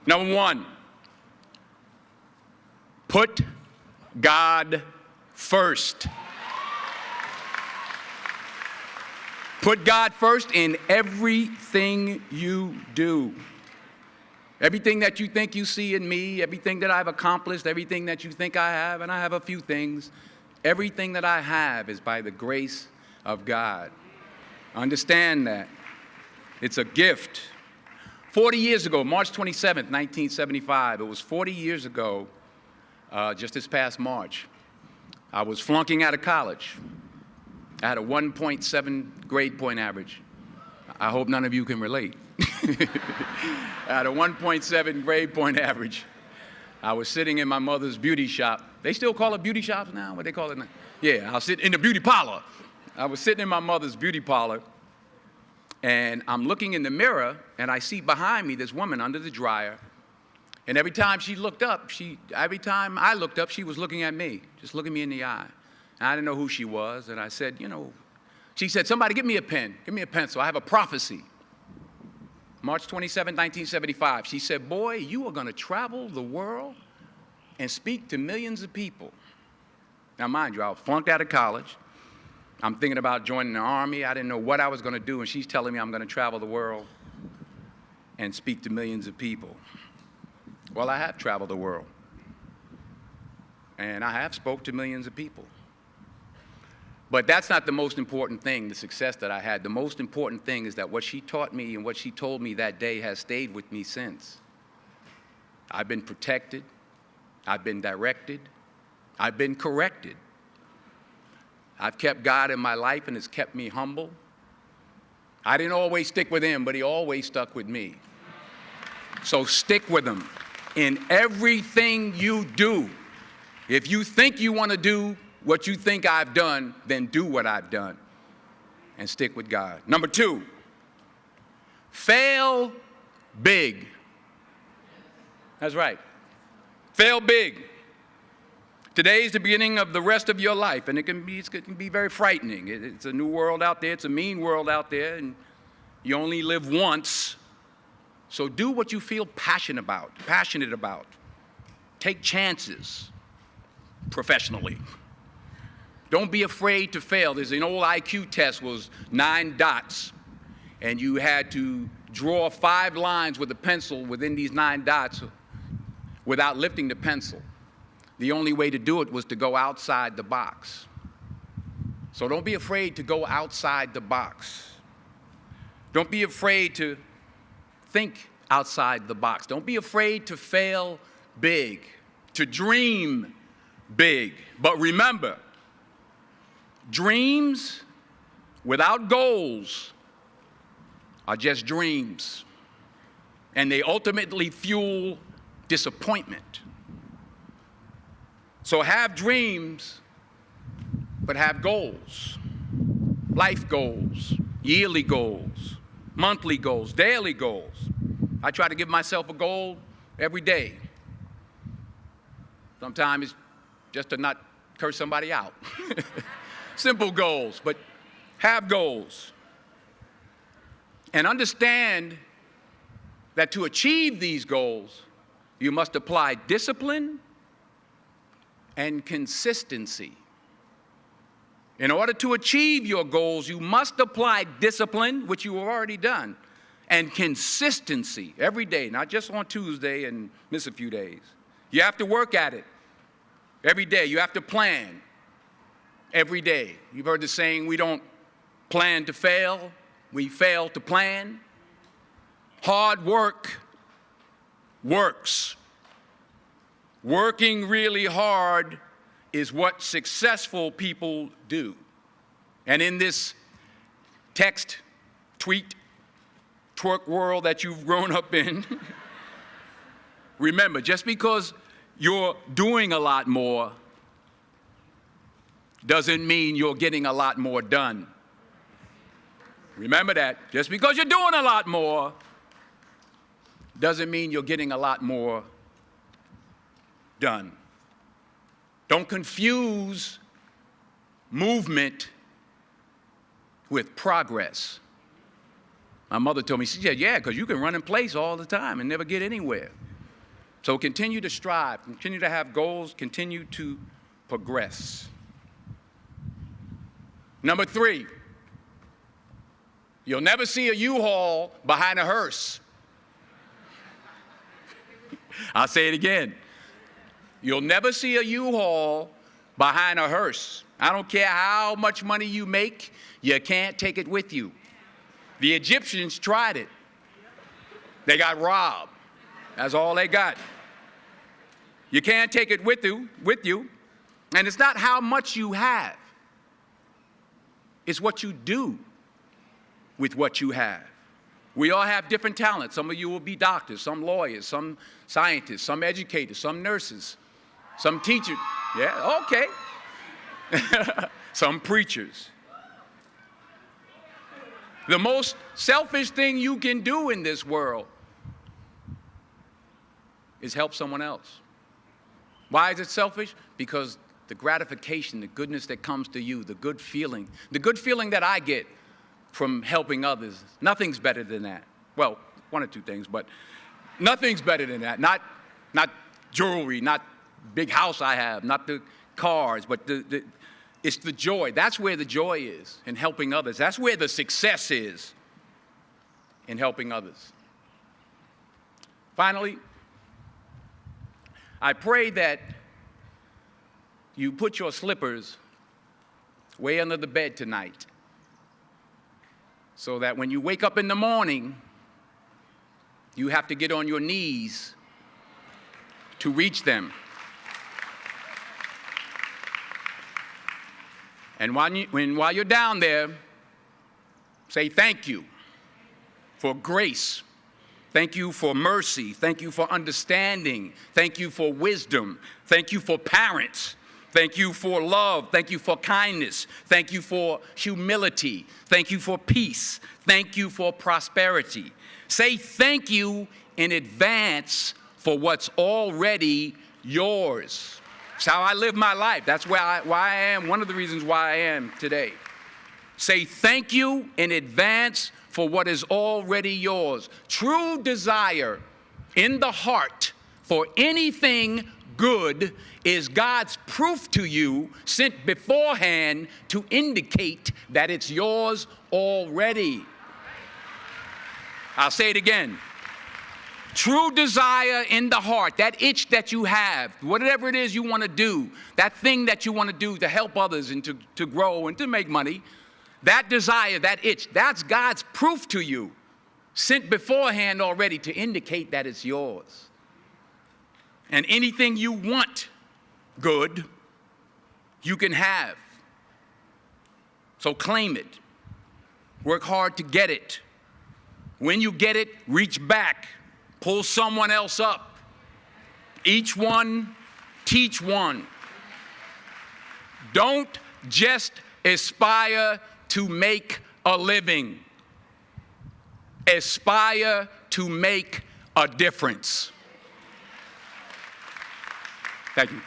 Number one, put God first. Put God first in everything you do. Everything that you think you see in me, everything that I've accomplished, everything that you think I have, and I have a few things, everything that I have is by the grace of God. Understand that. It's a gift. 40 years ago, March 27th, 1975, it was 40 years ago, just this past March, I was flunking out of college. I had a 1.7 grade point average. I hope none of you can relate. I had a 1.7 grade point average. I was sitting in my mother's beauty shop. They still call it beauty shops now? What they call it now? Yeah, I was sitting in the beauty parlor. I was sitting in my mother's beauty parlor, and I'm looking in the mirror, and I see behind me this woman under the dryer. And every time she looked up, every time I looked up, she was looking at me, just looking me in the eye. And I didn't know who she was, and I said, she said, somebody give me a pen, give me a pencil, I have a prophecy. March 27, 1975, she said, boy, you are gonna travel the world and speak to millions of people. Now mind you, I was flunked out of college. I'm thinking about joining the Army. I didn't know what I was gonna do, and she's telling me I'm gonna travel the world and speak to millions of people. Well, I have traveled the world, and I have spoke to millions of people. But that's not the most important thing, the success that I had. The most important thing is that what she taught me and what she told me that day has stayed with me since. I've been protected, I've been directed, I've been corrected. I've kept God in my life, and it's kept me humble. I didn't always stick with him, but he always stuck with me. So stick with him in everything you do. If you think you want to do what you think I've done, then do what I've done and stick with God. Number two, fail big. That's right. Fail big. Today is the beginning of the rest of your life, and it can be very frightening. It's a new world out there. It's a mean world out there, and you only live once. So do what you feel passionate about. Take chances professionally. Don't be afraid to fail. There's an old IQ test, was 9 dots, and you had to draw 5 lines with a pencil within these 9 dots without lifting the pencil. The only way to do it was to go outside the box. So don't be afraid to go outside the box. Don't be afraid to think outside the box. Don't be afraid to fail big, to dream big. But remember, dreams without goals are just dreams, and they ultimately fuel disappointment. So have dreams, but have goals. Life goals, yearly goals, monthly goals, daily goals. I try to give myself a goal every day. Sometimes it's just to not curse somebody out. Simple goals, but have goals. And understand that to achieve these goals, you must apply discipline and consistency. In order to achieve your goals, you must apply discipline, which you have already done, and consistency every day, not just on Tuesday and miss a few days. You have to work at it every day. You have to plan every day. You've heard the saying, we don't plan to fail, we fail to plan. Hard work works. Working really hard is what successful people do. And in this text, tweet, twerk world that you've grown up in, remember, just because you're doing a lot more doesn't mean you're getting a lot more done. Remember that. Just because you're doing a lot more doesn't mean you're getting a lot more done. Don't confuse movement with progress. My mother told me, she said, yeah, because you can run in place all the time and never get anywhere. So continue to strive, continue to have goals, continue to progress. Number 3, you'll never see a U-Haul behind a hearse. I'll say it again. You'll never see a U-Haul behind a hearse. I don't care how much money you make, you can't take it with you. The Egyptians tried it. They got robbed. That's all they got. You can't take it with you. And it's not how much you have. It's what you do with what you have. We all have different talents. Some of you will be doctors, some lawyers, some scientists, some educators, some nurses, some teachers. Yeah, okay. Some preachers. The most selfish thing you can do in this world is help someone else. Why is it selfish? Because the gratification, the goodness that comes to you, the good feeling that I get from helping others, nothing's better than that. Well, one or two things, but nothing's better than that. Not jewelry, not big house I have, not the cars, but it's the joy. That's where the joy is, in helping others. That's where the success is, in helping others. Finally, I pray that you put your slippers way under the bed tonight, so that when you wake up in the morning, you have to get on your knees to reach them. And while you're down there, say thank you for grace. Thank you for mercy. Thank you for understanding. Thank you for wisdom. Thank you for parents. Thank you for love. Thank you for kindness. Thank you for humility. Thank you for peace. Thank you for prosperity. Say thank you in advance for what's already yours. It's how I live my life. That's why I am, one of the reasons why I am today. Say thank you in advance for what is already yours. True desire in the heart for anything good is God's proof to you, sent beforehand to indicate that it's yours already. I'll say it again. True desire in the heart, that itch that you have, whatever it is you want to do, that thing that you want to do to help others and to grow and to make money, that desire, that itch, that's God's proof to you, sent beforehand already to indicate that it's yours. And anything you want good, you can have. So claim it. Work hard to get it. When you get it, reach back. Pull someone else up. Each one, teach one. Don't just aspire to make a living. Aspire to make a difference. Thank you.